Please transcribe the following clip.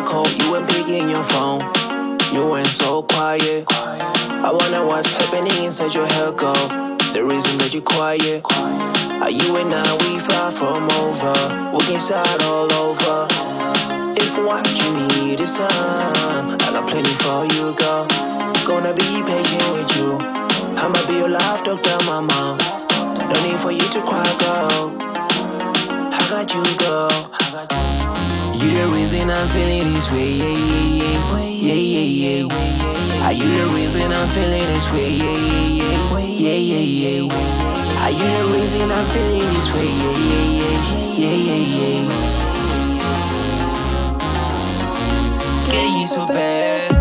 call, you weren't picking your phone. You went so quiet. I wonder what's happening inside your head, girl. The reason that you're quiet. Are you and I, we far from over. We can start all over. If what you need is sun, I got plenty for you, girl. Gonna be patient with you. I'ma be your life doctor, mama. No need for you to cry, girl. I got you, girl. You the reason I'm feeling this way, yeah. Are you the reason I'm feeling this way, yeah. Are you the reason I'm feeling this way, yeah. Get you so bad.